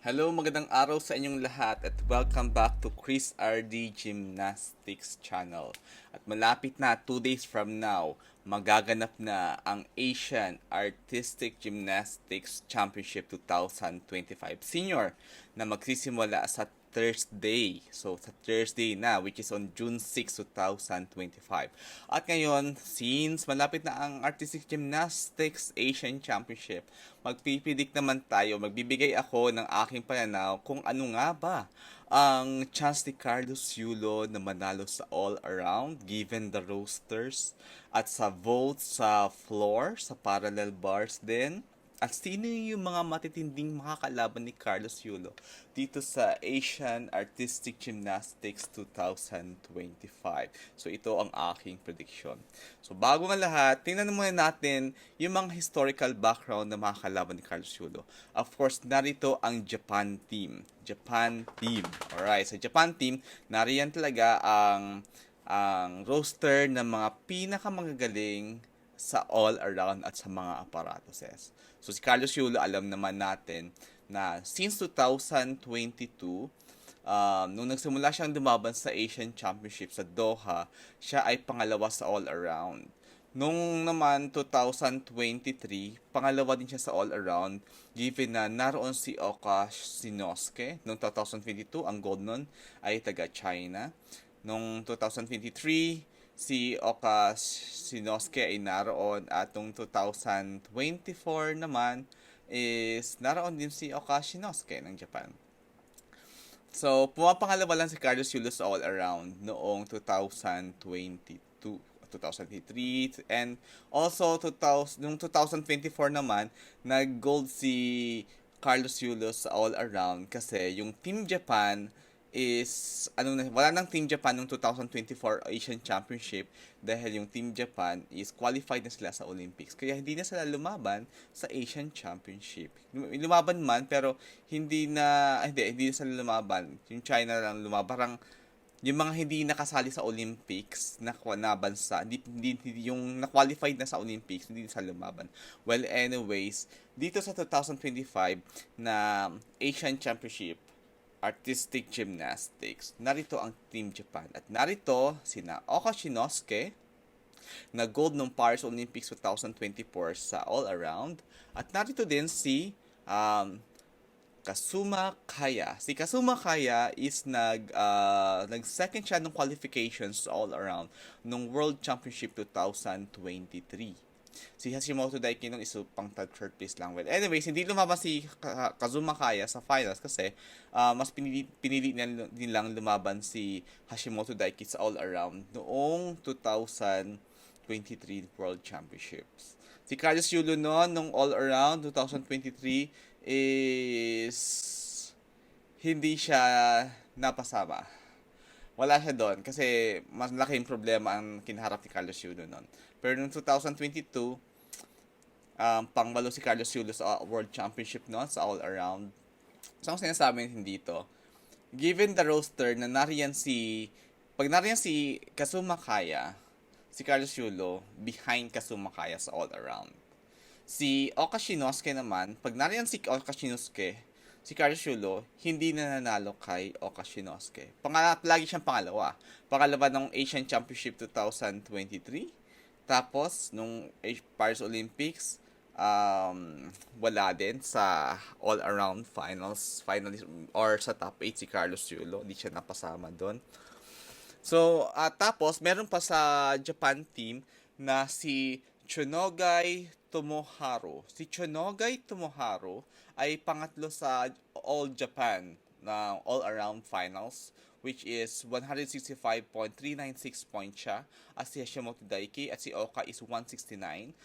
Hello, magandang araw sa inyong lahat at welcome back to Chris RD Gymnastics Channel. At malapit na 2 days from now, magaganap na ang Asian Artistic Gymnastics Championship 2025 Senior na magsisimula sa Thursday. So, sa Thursday na, which is on June 6, 2025. At ngayon, since malapit na ang Artistic Gymnastics Asian Championship, magpipidik naman tayo, magbibigay ako ng aking pananaw kung ano nga ba ang chance ni Carlos Yulo na manalo sa all-around given the rosters at sa votes sa floor, sa parallel bars din. At sino yung mga matitinding makakalaban ni Carlos Yulo dito sa Asian Artistic Gymnastics 2025. So ito ang aking prediction. So bago nga lahat, tingnan muna natin yung mga historical background na makakalaban ni Carlos Yulo. Of course, narito ang Japan team. Japan team. Alright, sa Japan team, nariyan talaga ang roster ng mga pinakamagagaling sa all-around at sa mga apparatuses. So si Carlos Yulo, alam naman natin na since 2022, nung nagsimula siyang lumaban sa Asian Championship sa Doha, siya ay pangalawa sa all-around. Nung naman 2023, pangalawa din siya sa all-around given na naroon si Oka Shinosuke. Noong 2022, ang gold nun ay taga-China. Noong 2023, si Oka Shinosuke ay naroon at noong 2024 naman is naroon din si Oka Shinosuke ng Japan. So, pumapangalawa lang si Carlos Yulo sa all-around noong 2022. 2023 and also 2000 noong 2024 naman nag-gold si Carlos Yulo sa all-around kasi yung Team Japan is wala nang Team Japan noong 2024 Asian Championship dahil yung Team Japan is qualified na sila sa Olympics kaya hindi na sila lumaban sa Asian Championship. Lumaban man pero hindi na sila lumaban. Yung China lang lumaban, parang yung mga hindi nakasali sa Olympics na bansa, hindi yung na-qualified na sa Olympics, hindi sila lumaban. Well, anyways, dito sa 2025 na Asian Championship Artistic Gymnastics, narito ang Team Japan. At narito sina Oka Shinosuke, na gold ng Paris Olympics 2024 sa all-around. At narito din si Kazuma Kaya. Si Kazuma Kaya is nag-second siya ng qualifications all around nung World Championship 2023. Si Hashimoto Daiki nung iso pang third place lang. Well, anyways, hindi lumaban si Kazuma Kaya sa finals kasi mas pinili nilang lumaban si Hashimoto Daiki sa all around noong 2023 World Championships. Si Carlos Yulo noon nung all around 2023 is hindi siya napasama. Wala siya doon kasi mas laking problema ang kinaharap ni Carlos Yulo noon. Pero noong 2022, pangmalo si Carlos Yulo sa World Championship noon sa all-around. So, ang sinasabi natin dito, given the roster na pag nariyan si Kazuma Kaya, si Carlos Yulo behind Kazuma Kaya sa all-around. Si Oka Shinosuke naman, pag nariyan si Oka Shinosuke, si Carlos Yulo, hindi na nanalo kay Oka Shinosuke. Lagi siyang pangalawa. Pangalawa ng Asian Championship 2023. Tapos, nung Paris Olympics, wala din sa all-around finalist, or sa top 8 si Carlos Yulo. Hindi siya napasama doon. So, tapos, meron pa sa Japan team na si Chunogai Tomoharo. Si Chunogai Tomoharo ay pangatlo sa All Japan na all-around finals which is 165.396 points siya at si Hashimoto Daiki at si Oka is 169.095.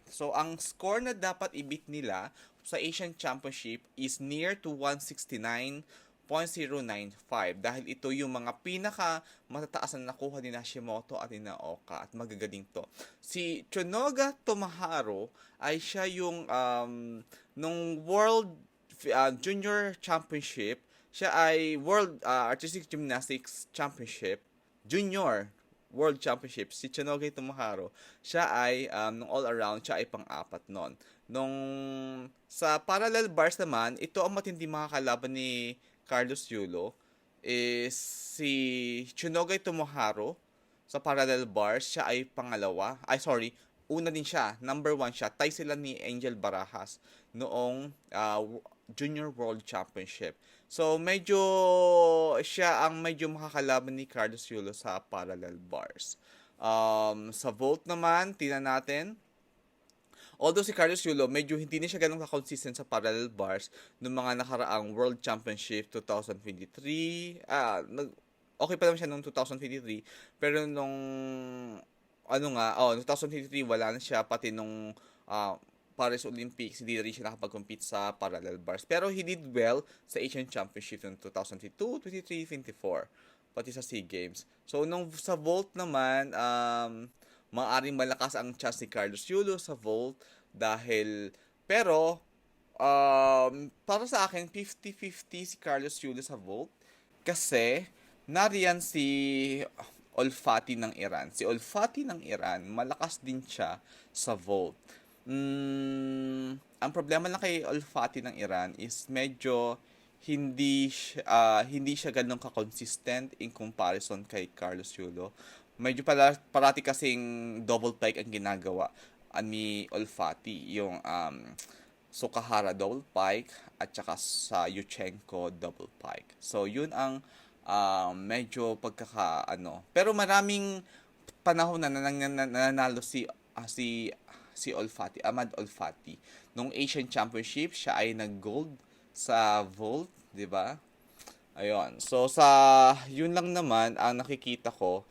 So, ang score na dapat i-beat nila sa Asian Championship is near to 169.095 dahil ito yung mga pinaka matataas na nakuha ni Hashimoto at ni Oka at magagaling to. Si Chunoga Tomoharo ay siya yung nung World Junior Championship, siya ay World Artistic Gymnastics Championship Junior World Championship, si Chunoga Tomoharo, siya ay nung all around, siya ay pang-apat nun. Nung sa parallel bars naman, ito ang matindi mga kalaban ni Carlos Yulo is si Tsunogay Tomoharo sa parallel bars. Siya ay pangalawa. Ay, sorry. Una din siya. Number one siya. Tie sila ni Angel Barajas noong Junior World Championship. So, medyo siya ang medyo makakalaban ni Carlos Yulo sa parallel bars. Sa vault naman, tingnan natin. Although si Carlos Yulo, medyo hindi na siya ganun ka-consistent sa parallel bars noong mga nakaraang World Championship 2023. Okay pa naman siya noong 2023. Pero nung, 2023 wala na siya. Pati nung Paris Olympics, hindi rin siya nakapag-compete sa parallel bars. Pero he did well sa Asian Championship noong 2022, 23, 24. Pati sa SEA Games. So, nung sa vault naman, maaaring malakas ang chance ni Carlos Yulo sa vault pero para sa akin 50-50 si Carlos Yulo sa vault kasi nariyan si Olfati ng Iran. Si Olfati ng Iran, malakas din siya sa vault. Ang problema lang kay Olfati ng Iran is medyo hindi siya ganun ka-consistent in comparison kay Carlos Yulo. Medyo parati kasing double pike ang ginagawa ni Olfati, yung Sukahara double pike at saka sa Yuchenko double pike. So yun ang medyo pero maraming panahon na nananalo si Olfati, Ahmad Olfati. Nung Asian Championship, siya ay nag-gold sa vault, 'di ba? Ayun. So yun lang naman ang nakikita ko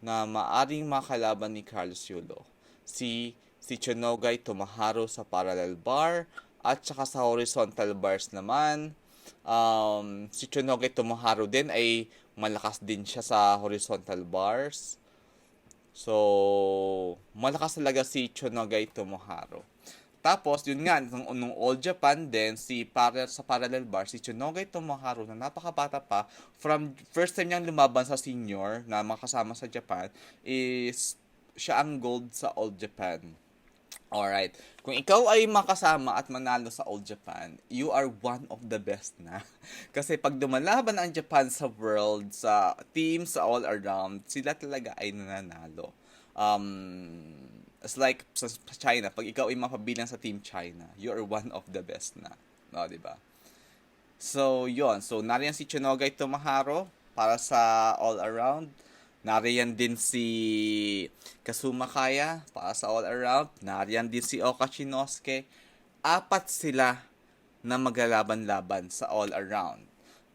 na maaring makalaban ni Carlos Yulo. Si Tsunogay Tomoharo sa parallel bar at saka sa horizontal bars naman, si Tsunogay Tomoharo din ay malakas din siya sa horizontal bars. So, malakas talaga si Tsunogay Tomoharo. Tapos, yun nga, nung All Japan din, sa parallel bar, si Tsunogay Tomoharo na napakabata pa, from first time niyang lumaban sa senior na makasama sa Japan, is siya ang gold sa All Japan. Alright. Kung ikaw ay makasama at manalo sa All Japan, you are one of the best na. Kasi pag dumalaban ang Japan sa world, sa team, sa all around, sila talaga ay nananalo. It's like sa China, pag ikaw ay mapabilang sa Team China, you are one of the best na. No, di ba? So, yon. So, nariyan si Tsunogay Tomoharo para sa all-around. Nariyan din si Kazuma Kaya para sa all-around. Nariyan din si Oka Shinosuke. Apat sila na maglalaban-laban sa all-around.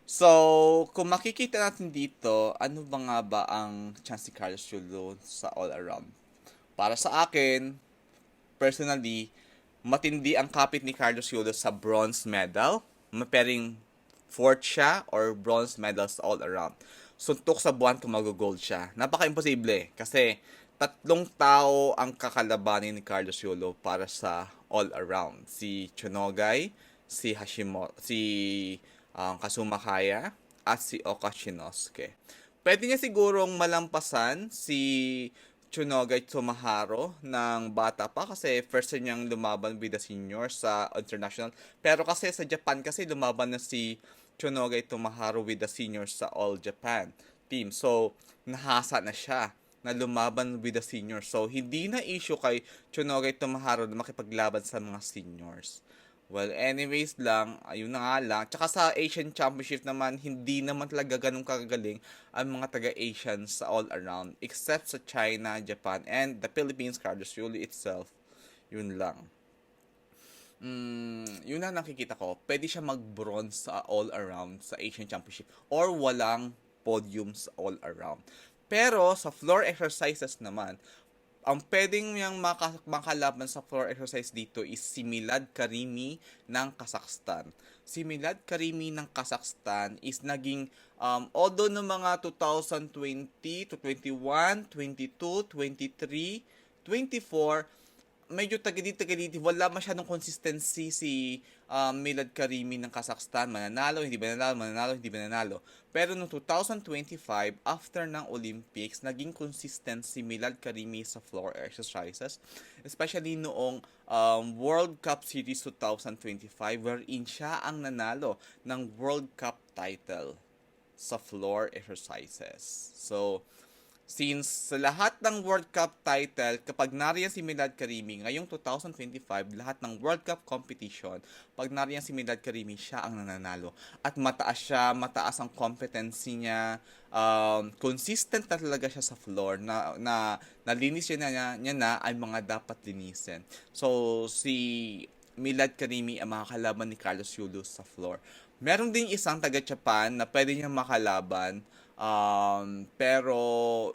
So, kung makikita natin dito, ano ba nga ba ang chance ni Carlos Yulo sa all-around? Para sa akin, personally, matindi ang kapit ni Carlos Yulo sa bronze medal. Maparing fourth siya or bronze medals all around. Suntok sa buwan kung mag-gold siya. Napaka-imposible kasi tatlong tao ang kakalabanin ni Carlos Yulo para sa all around. Si Tsunogay, si Kazuma Kaya, at si Oka Shinosuke. Pwede niya sigurong malampasan si Tsunogay Tomoharo ng bata pa kasi first time niyang lumaban with the senior sa international. Pero kasi sa Japan kasi lumaban na si Tsunogay Tomoharo with the seniors sa All Japan team. So, nahasa na siya na lumaban with the seniors. So, hindi na issue kay Tsunogay Tomoharo na makipaglaban sa mga seniors. Well, anyways lang, ayun na nga lang. Tsaka sa Asian Championship naman, hindi naman talaga ganun kagagaling ang mga taga-Asian sa all around. Except sa China, Japan, and the Philippines, Carlos Yulo itself. Yun lang. Yun na nakikita ko. Pwede siya mag-bronze sa all around sa Asian Championship. Or walang podium sa all around. Pero sa floor exercises naman, ang pwedeng niyang makalaban sa floor exercise dito is si Milad Karimi ng Kazakhstan. Si Milad Karimi ng Kazakhstan is naging, although no mga 2020 to 21, 22, 23, 24, medyo tagaliti-tagaliti, wala masyadong consistency si Milad Karimi ng Kazakhstan. Mananalo, hindi mananalo, mananalo, hindi mananalo. Pero noong 2025, after ng Olympics, naging consistent si Milad Karimi sa floor exercises. Especially noong World Cup Series 2025, wherein siya ang nanalo ng World Cup title sa floor exercises. So, since sa lahat ng World Cup title, kapag nariyan si Milad Karimi, ngayong 2025, lahat ng World Cup competition, pag nariyan si Milad Karimi, siya ang nananalo. At mataas siya, mataas ang competency niya, consistent na talaga siya sa floor, nalinis niya na ay mga dapat linisin. So, si Milad Karimi ang makakalaban ni Carlos Yulos sa floor. Meron din isang taga-Japan na pwede niyang makalaban. Pero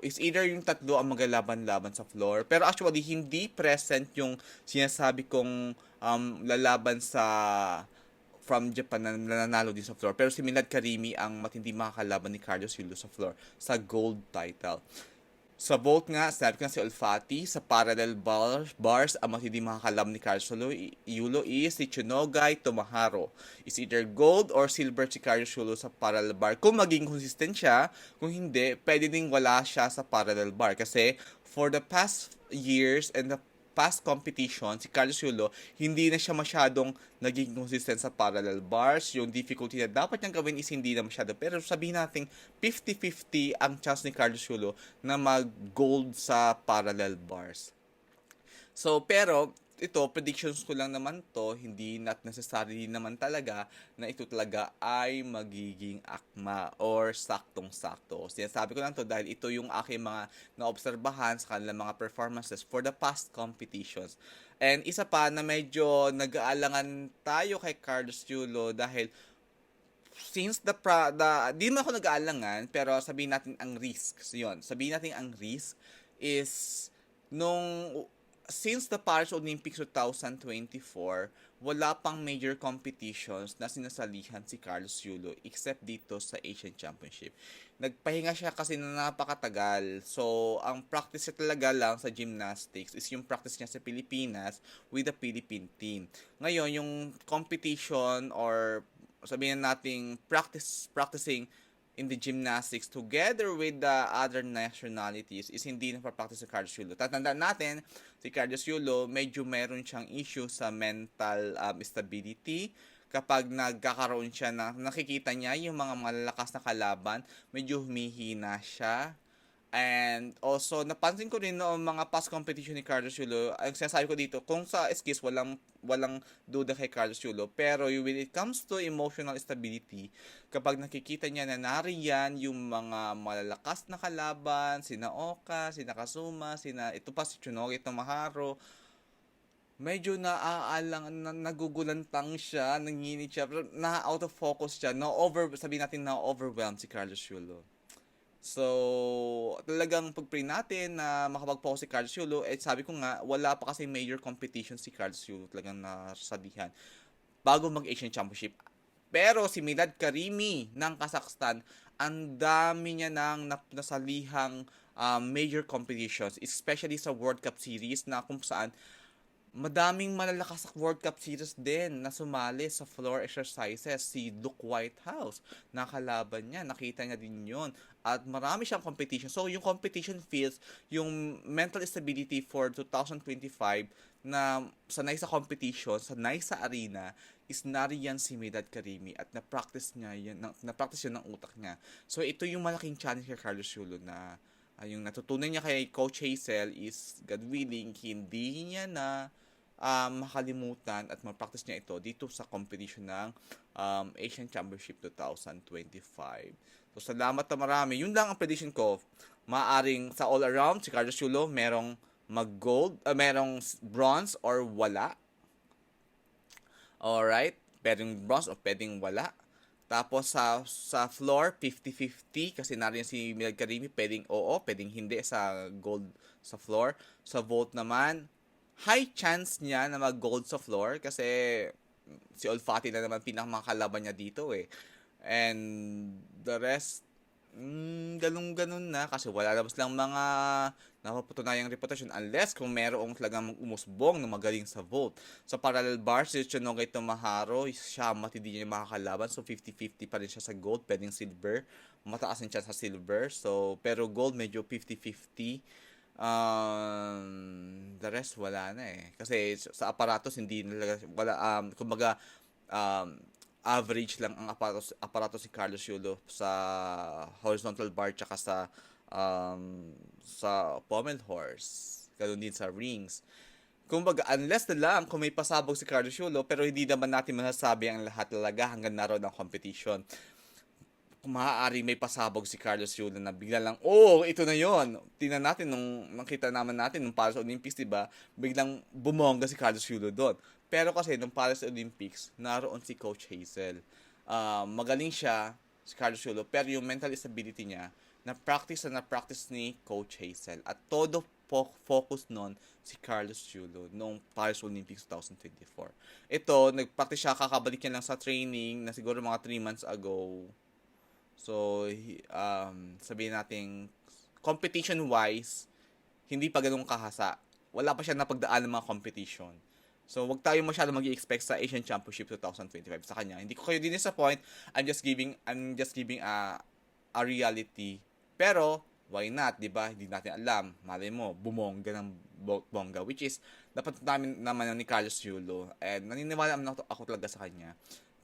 is either yung tatlo ang maglalaban-laban sa floor. Pero actually, hindi present yung sinasabi kong lalaban sa from Japan na nananalo din sa floor. Pero si Milad Karimi ang matindi makakalaban ni Carlos Yulo sa floor sa gold title. Sa vault nga, sabi ko na si Olfati, sa parallel bars, ang matindi makakalaban ni Carlos Yulo is si Chunogay Tomaharo. Is either gold or silver si Carlos Yulo sa parallel bar. Kung maging consistent siya, kung hindi, pwede ding wala siya sa parallel bar. Kasi for the past years and the past competition, si Carlos Yulo, hindi na siya masyadong naging consistent sa parallel bars. Yung difficulty na dapat niyang gawin is hindi na masyado. Pero sabihin natin, 50-50 ang chance ni Carlos Yulo na mag-gold sa parallel bars. So, pero, ito, predictions ko lang naman to, hindi not necessarily naman talaga na ito talaga ay magiging akma or saktong-sakto. Sinasabi ko lang to dahil ito yung aking mga naobserbahan sa kanilang mga performances for the past competitions. And isa pa na medyo nag-aalangan tayo kay Carlos Yulo dahil since di naman ako nag-aalangan, pero sabihin natin ang risks. Yun, sabihin natin ang risk is nung since the Paris Olympics 2024, wala pang major competitions na sinasalihan si Carlos Yulo except dito sa Asian Championship. Nagpahinga siya kasi na napakatagal. So, ang practice niya talaga lang sa gymnastics is yung practice niya sa Pilipinas with the Philippine team. Ngayon, yung competition or sabihin nating practicing in the gymnastics together with the other nationalities is hindi napapractice si Carlos Yulo. Tatandaan natin, si Carlos Yulo, medyo meron siyang issue sa mental stability. Kapag nagkakaroon siya na nakikita niya yung mga malalakas na kalaban, medyo humihina siya. And also, napansin ko rin noong mga past competition ni Carlos Yulo, ang sinasabi ko dito, kung sa skills, walang duda kay Carlos Yulo. Pero when it comes to emotional stability, kapag nakikita niya na nariyan yung mga malalakas na kalaban, sina Oka, sina Kazuma, ito pa si Tsunogi Tomaharo, medyo nagugulantang siya, nanginit siya, na-out of focus siya, sabihin natin na-overwhelmed si Carlos Yulo. So, talagang pag-pray natin na makapag-focus si Carlos Yulo, sabi ko nga, wala pa kasi major competition si Carlos Yulo talagang nasabihan bago mag-Asian Championship. Pero si Milad Karimi ng Kazakhstan, ang dami niya nang nasalihang major competitions, especially sa World Cup Series na kung saan madaming malalakas sa World Cup Series din na sumali sa floor exercises. Si Luke Whitehouse, nakalaban niya, nakita niya din yon. At marami siyang competition. So, yung competition feels, yung mental stability for 2025 na sanay sa competition, sanay sa arena, is nariyan si Milad Karimi at na-practice yun ng utak niya. So, ito yung malaking challenge kay Carlos Yulo na yung natutunan niya kay Coach Hazel is, God willing, hindi niya na makalimutan at ma-practice niya ito dito sa competition ng Asian Championship 2025. So, salamat na marami. Yun lang ang prediction ko. Maaring sa all-around, si Carlos Yulo, merong mag-gold, merong bronze or wala. Alright? Pwedeng bronze o pwedeng wala. Tapos sa floor, 50-50 kasi nariyan si Milad Karimi, pwedeng oo, pwedeng hindi sa gold sa floor. Sa vault naman, high chance niya na mag-gold sa floor kasi si Olfati na naman pinakamakalaban niya dito eh. And the rest, ganun-ganun na kasi wala labas lang mga napapatunayan ang reputasyon unless kung merong talagang umusbong na magaling sa vote. Sa parallel bar, si Tsunogai Tomaharo, siya matindi niya makakalaban. So, 50-50 pa rin siya sa gold. Pwedeng silver. Mataas din siya sa silver. So, pero gold medyo 50-50. The rest wala na eh. Kasi sa aparatos hindi nila wala kumbaga um, average lang ang aparatos si Carlos Yulo sa horizontal bar tsaka sa pommel horse. Ganun din sa rings. Kumbaga, unless na lang kung may pasabog si Carlos Yulo, pero hindi naman natin masasabi ang lahat talaga hanggang naroon ng competition. Kung maaari may pasabog si Carlos Yulo na bigla lang, oh, ito na yon. Tingnan natin nung nakita naman natin nung Paris Olympics, 'di ba? Biglang bumongga si Carlos Yulo doon. Pero kasi nung Paris Olympics, naroon si Coach Hazel. Magaling siya si Carlos Yulo, pero yung mental stability niya, na-practice ni Coach Hazel. At todo focus nun si Carlos Yulo nung Paris Olympics 2024. Ito, nag-practice siya, kakabalik niya lang sa training na siguro mga 3 months ago. So, sabihin natin, competition-wise, hindi pa ganun kahasa. Wala pa siya napagdaan ng mga competition. So, wag tayo masyado mag-expect sa Asian Championship 2025 sa kanya. Hindi ko kayo din-disappoint. I'm just giving a reality. Pero, why not, 'di ba? Hindi natin alam. Malay mo, bumongga ng bongga, which is dapat naman ni Carlos Yulo. And naniniwala naman ako talaga sa kanya.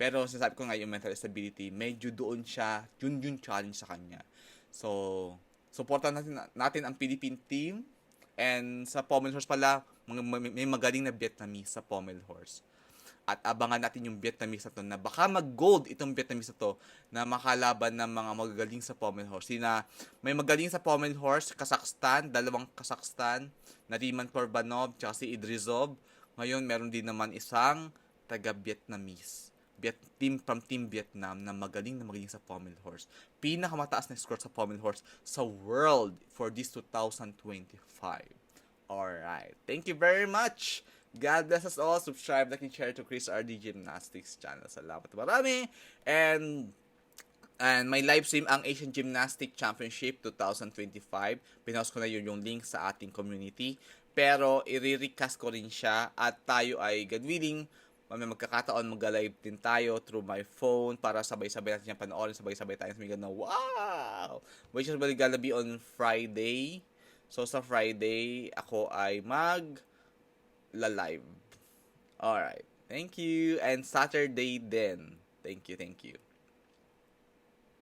Pero sinasabi ko nga yung mental stability, medyo doon siya, yun yung challenge sa kanya. So, supportan natin ang Philippine team. And sa Pommel Horse pala, may magaling na Vietnamese sa Pommel Horse. At abangan natin yung Vietnamese na to na baka mag-gold itong Vietnamese na to na makalaban ng mga magagaling sa Pommel Horse. May magaling sa Pommel Horse, Kazakhstan, dalawang Kazakhstan, Nariman Korbanov, tsaka si Idrizov. Ngayon, meron din naman isang taga-Vietnamese. Team Vietnam na magaling sa Pommel Horse. Pinakamataas na score sa Pommel Horse sa world for this 2025. Alright. Thank you very much. God bless us all. Subscribe, like, and share to Chris RD Gymnastics channel. Salamat marami. And may live stream ang Asian Gymnastic Championship 2025. Pinost ko na yung link sa ating community. Pero i-recast ko rin siya at tayo ay, God willing, may magkakataon mag-live din tayo through my phone para sabay-sabay natin yung panoorin, sabay-sabay tayo sa mga na wow! Which is gonna be on Friday. So sa Friday, ako ay live. Alright. Thank you. And Saturday din. Thank you.